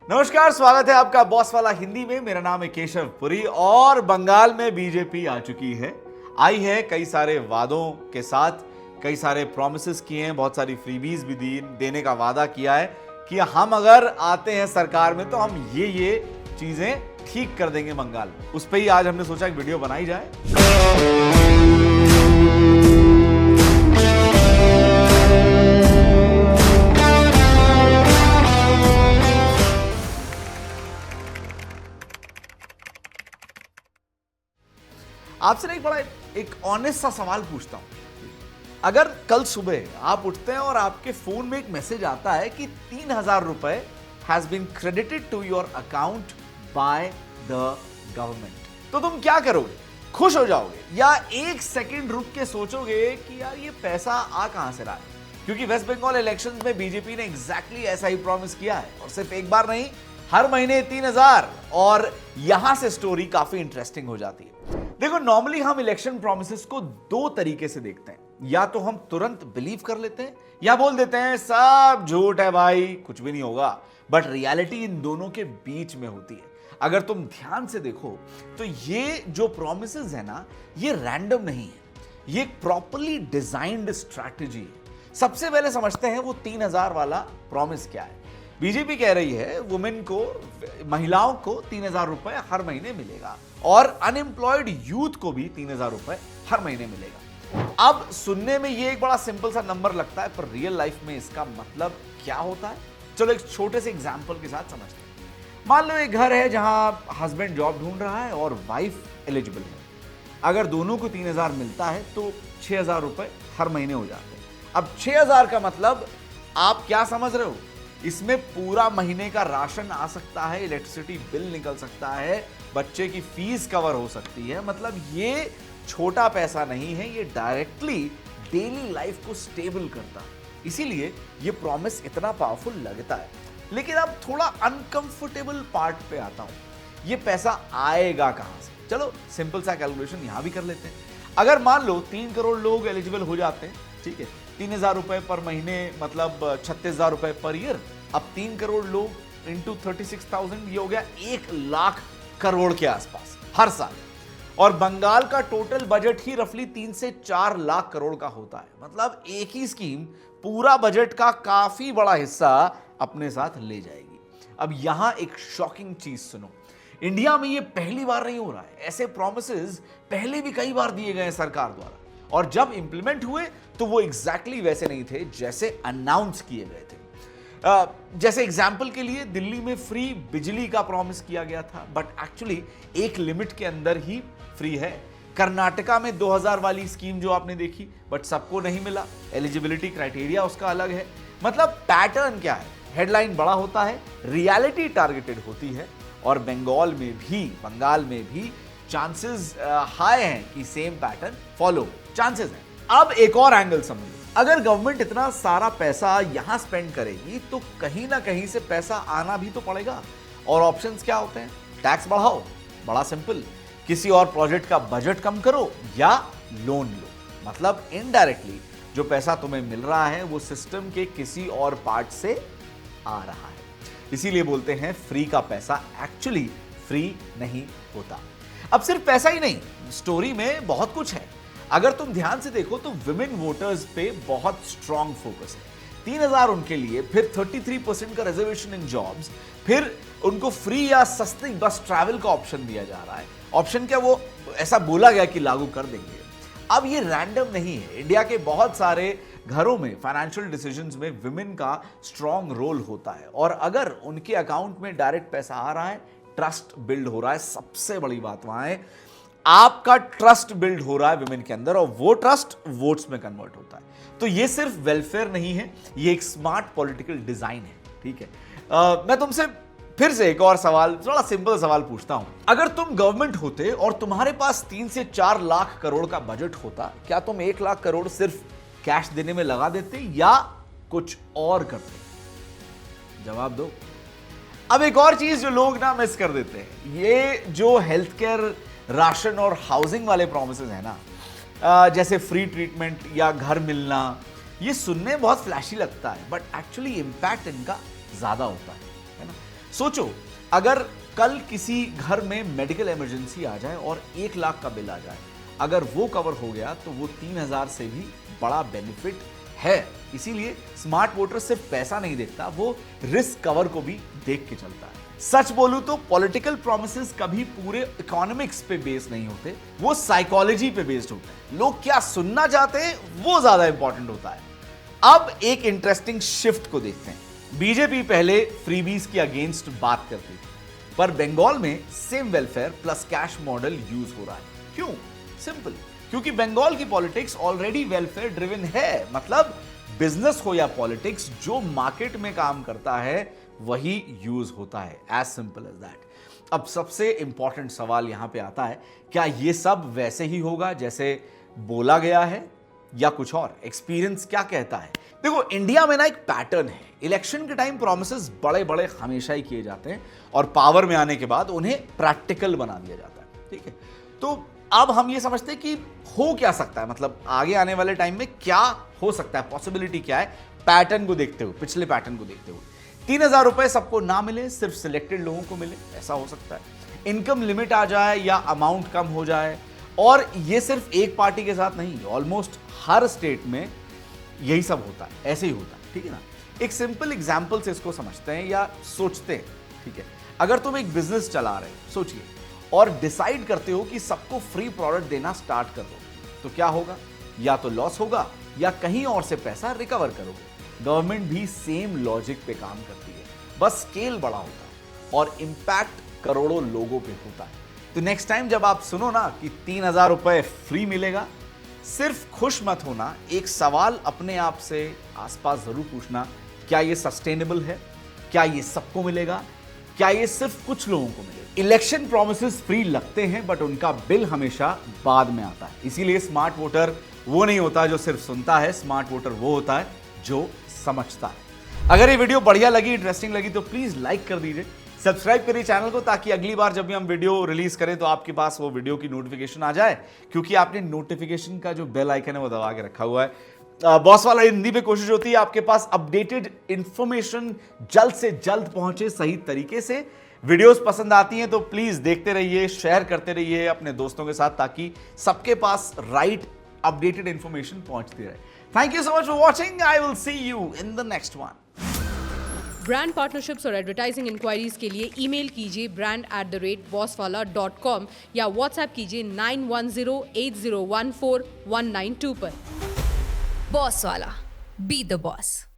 नमस्कार, स्वागत है आपका बॉस वाला हिंदी में। मेरा नाम है केशव पुरी और बंगाल में बीजेपी आ चुकी है। आई है कई सारे वादों के साथ, कई सारे प्रॉमिसेस किए हैं, बहुत सारी फ्रीबीज भी देने का वादा किया है कि हम अगर आते हैं सरकार में तो हम ये चीजें ठीक कर देंगे बंगाल में। उस पर ही आज हमने सोचा एक वीडियो बनाई जाए। आपसे नहीं बड़ा एक ऑनेस्ट सा सवाल पूछता हूं। अगर कल सुबह आप उठते हैं और आपके फोन में एक मैसेज आता है कि 3,000 रुपए has been credited to your account by the government, तो तुम क्या करोगे? खुश हो जाओगे या एक सेकंड रुक के सोचोगे कि यार ये पैसा आ कहां से रहा है? क्योंकि वेस्ट बंगाल इलेक्शंस में बीजेपी ने एग्जैक्टली ऐसा ही प्रॉमिस किया है, और सिर्फ एक बार नहीं, हर महीने 3,000। और यहां से स्टोरी काफी इंटरेस्टिंग हो जाती है। देखो, नॉर्मली हम इलेक्शन प्रॉमिसेस को दो तरीके से देखते हैं। या तो हम तुरंत बिलीव कर लेते हैं या बोल देते हैं सब झूठ है भाई, कुछ भी नहीं होगा। बट रियलिटी इन दोनों के बीच में होती है। अगर तुम ध्यान से देखो तो ये जो प्रॉमिसेस है ना, ये रैंडम नहीं है, ये एक प्रॉपर्ली डिजाइंड स्ट्रैटेजी है। सबसे पहले समझते हैं वो 3,000 वाला प्रॉमिस क्या है। बीजेपी कह रही है वुमेन को, महिलाओं को 3,000 रुपए हर महीने मिलेगा और अनएम्प्लॉयड यूथ को भी 3,000 रुपए हर महीने मिलेगा। अब सुनने में ये एक बड़ा सिंपल सा नंबर लगता है, पर रियल लाइफ में इसका मतलब क्या होता है, चलो एक छोटे से एग्जांपल के साथ समझते हैं। मान लो एक घर है जहां हस्बैंड जॉब ढूंढ रहा है और वाइफ एलिजिबल है। अगर दोनों को 3,000 मिलता है तो 6,000 रुपए हर महीने हो जाते हैं। अब 6,000 का मतलब आप क्या समझ रहे हो? इसमें पूरा महीने का राशन आ सकता है, इलेक्ट्रिसिटी बिल निकल सकता है, बच्चे की फीस कवर हो सकती है। मतलब ये छोटा पैसा नहीं है, ये डायरेक्टली डेली लाइफ को स्टेबल करता है। इसीलिए ये प्रॉमिस इतना पावरफुल लगता है। लेकिन अब थोड़ा अनकंफर्टेबल पार्ट पे आता हूं, ये पैसा आएगा कहां से? चलो सिंपल सा कैलकुलेशन यहां भी कर लेते हैं। अगर मान लो 3 करोड़ लोग एलिजिबल हो जाते हैं, ठीक है, 3,000 रुपए पर महीने मतलब 36,000 रुपए पर ईयर। अब 3 करोड़ लोग इंटू 36,000, ये हो गया 1,00,000 करोड़ के आसपास हर साल। और बंगाल का टोटल बजट ही रफली 3 से 4 लाख करोड़ का होता है। मतलब एक ही स्कीम पूरा बजट का काफी बड़ा हिस्सा अपने साथ ले जाएगी। अब यहां एक शॉकिंग चीज सुनो, इंडिया में ये पहली बार नहीं हो रहा है। ऐसे प्रॉमिसेस पहले भी कई बार दिए गए हैं सरकार द्वारा, और जब इंप्लीमेंट हुए तो वो एग्जैक्टली वैसे नहीं थे जैसे अनाउंस किए गए थे। जैसे एग्जाम्पल के लिए दिल्ली में फ्री बिजली का प्रॉमिस किया गया था, बट एक्चुअली एक लिमिट के अंदर ही फ्री है। कर्नाटका में 2,000 वाली स्कीम जो आपने देखी, बट सबको नहीं मिला, एलिजिबिलिटी क्राइटेरिया उसका अलग है। मतलब पैटर्न क्या है? हेडलाइन बड़ा होता है, रियलिटी टारगेटेड होती है, और बंगाल में भी चांसेस हाई हैं कि सेम पैटर्न फॉलो, चांसेस हैं। अब एक और एंगल समझो, अगर गवर्नमेंट इतना सारा पैसा यहां स्पेंड करेगी तो कहीं ना कहीं से पैसा आना भी तो पड़ेगा। और ऑप्शंस क्या होते हैं? टैक्स बढ़ाओ, बड़ा सिंपल, किसी और प्रोजेक्ट का बजट कम करो, या लोन लो। मतलब इनडायरेक्टली जो पैसा तुम्हें मिल रहा है वो सिस्टम के किसी और पार्ट से आ रहा है। इसीलिए बोलते हैं फ्री का पैसा एक्चुअली फ्री नहीं होता। अब सिर्फ पैसा ही नहीं, स्टोरी में बहुत कुछ है। अगर तुम ध्यान से देखो तो विमेन वोटर्स पे बहुत स्ट्रांग फोकस है। 3,000 उनके लिए, फिर 33% का रिजर्वेशन इन जॉब्स, फिर उनको फ्री या सस्ती बस ट्रैवल का ऑप्शन दिया जा रहा है। ऑप्शन क्या, वो ऐसा बोला गया कि लागू कर देंगे। अब ये रैंडम नहीं है। इंडिया के बहुत सारे घरों में फाइनेंशियल डिसीजंस में विमेन का स्ट्रांग रोल होता है, और अगर उनके अकाउंट में डायरेक्ट पैसा आ रहा है, ट्रस्ट बिल्ड हो रहा है। सबसे बड़ी बात वहां है, आपका ट्रस्ट बिल्ड हो रहा है विमेन के अंदर, और वो ट्रस्ट वोट्स में कन्वर्ट होता है। तो ये सिर्फ वेलफेयर नहीं है, ये एक स्मार्ट पॉलिटिकल डिजाइन है। ठीक है, मैं तुमसे फिर से एक और सवाल, थोड़ा सिंपल सवाल पूछता हूं। अगर तुम गवर्नमेंट होते और तुम्हारे पास 3 से 4 लाख करोड़ का बजट होता, क्या तुम 1 लाख करोड़ सिर्फ कैश देने में लगा देते या कुछ और करते? जवाब दो। अब एक और चीज जो लोग ना मिस कर देते हैं, ये जो हेल्थ केयर, राशन और हाउसिंग वाले प्रोमिसेस है ना, जैसे फ्री ट्रीटमेंट या घर मिलना, ये सुनने बहुत फ्लैशी लगता है, बट एक्चुअली इंपैक्ट इनका ज्यादा होता है ना। सोचो, अगर कल किसी घर में मेडिकल इमरजेंसी आ जाए और 1 लाख का बिल आ जाए, अगर वो कवर हो गया तो वो 3000 से भी बड़ा बेनिफिट है। इसीलिए स्मार्ट वोटर सिर्फ पैसा नहीं देखता, वो रिस्क कवर को भी देख के चलता है। सच बोलूं तो पॉलिटिकल प्रॉमिसेस कभी पूरे इकोनॉमिक्स पे बेस नहीं होते, वो साइकोलॉजी पे बेस्ड होते हैं। लोग क्या सुनना चाहते हैं वो ज्यादा इंपॉर्टेंट होता है। अब एक इंटरेस्टिंग शिफ्ट को देखते हैं। बीजेपी पहले फ्रीबीज के अगेंस्ट बात करती थी, पर बंगाल में same welfare plus cash model use हो रहा है। क्यों? सिंपल, क्योंकि बंगाल की पॉलिटिक्स ऑलरेडी वेलफेयर ड्रिवन है। मतलब बिजनेस हो या पॉलिटिक्स, जो मार्केट में काम करता है वही यूज होता है। As simple as that. अब सबसे इंपॉर्टेंट सवाल यहां पे आता है, क्या ये सब वैसे ही होगा जैसे बोला गया है या कुछ और? एक्सपीरियंस क्या कहता है? देखो, इंडिया में ना एक पैटर्न है, इलेक्शन के टाइम प्रोमिसेस बड़े बड़े हमेशा ही किए जाते हैं और पावर में आने के बाद उन्हें प्रैक्टिकल बना दिया जाता है। ठीक है, तो अब हम ये समझते हैं कि हो क्या सकता है, मतलब आगे आने वाले टाइम में क्या हो सकता है, पॉसिबिलिटी क्या है, पैटर्न को देखते हुए, पिछले पैटर्न को देखते हुए। 3000 रुपए सबको ना मिले, सिर्फ सिलेक्टेड लोगों को मिले, ऐसा हो सकता है। इनकम लिमिट आ जाए या अमाउंट कम हो जाए, और ये सिर्फ एक पार्टी के साथ नहीं, ऑलमोस्ट हर स्टेट में यही सब होता है, ऐसे ही होता है। ठीक है ना? एक सिंपल एग्जाम्पल से इसको समझते हैं या सोचते हैं। ठीक है, अगर तुम एक बिजनेस चला रहे हो, सोचिए, और डिसाइड करते हो कि सबको फ्री प्रोडक्ट देना स्टार्ट कर दो, तो क्या होगा? या तो लॉस होगा या कहीं और से पैसा रिकवर करोगे। गवर्नमेंट भी सेम लॉजिक पे काम करती है, बस स्केल बड़ा होता है और इंपैक्ट करोड़ों लोगों पे होता है। तो नेक्स्ट टाइम जब आप सुनो ना कि 3000 रुपए फ्री मिलेगा, सिर्फ खुश मत होना, एक सवाल अपने आप से आसपास जरूर पूछना, क्या ये सस्टेनेबल है? क्या ये सबको मिलेगा? क्या ये सिर्फ कुछ लोगों को मिलेगा? इलेक्शन प्रॉमिसेस फ्री लगते हैं, बट उनका बिल हमेशा बाद में आता है। इसीलिए स्मार्ट वोटर वो नहीं होता जो सिर्फ सुनता है, स्मार्ट वोटर वो होता है जो समझता है। अगर ये वीडियो बढ़िया लगी, इंटरेस्टिंग लगी, तो प्लीज लाइक कर दीजिए, सब्सक्राइब करिए चैनल को, ताकि अगली बार जब भी हम वीडियो रिलीज करें तो आपके पास वो वीडियो की नोटिफिकेशन आ जाए, क्योंकि आपने नोटिफिकेशन का जो बेल आइकन है वो दबा के रखा हुआ है। बॉस वाला हिंदी पे कोशिश होती है आपके पास अपडेटेड इंफॉर्मेशन जल्द से जल्द पहुंचे सही तरीके से। वीडियोस पसंद आती हैं तो प्लीज देखते रहिए, शेयर करते रहिए अपने दोस्तों के साथ, ताकि सबके पास राइट अपडेटेड इंफॉर्मेशन पहुंचती रहे। Thank you so much for watching. I will see you in the next one. Brand partnerships और एडवर्टाइजिंग इंक्वायरीज के लिए ईमेल कीजिए brand@bosswala.com या व्हाट्सएप कीजिए 9108014192 पर। बॉस वाला, बी द बॉस।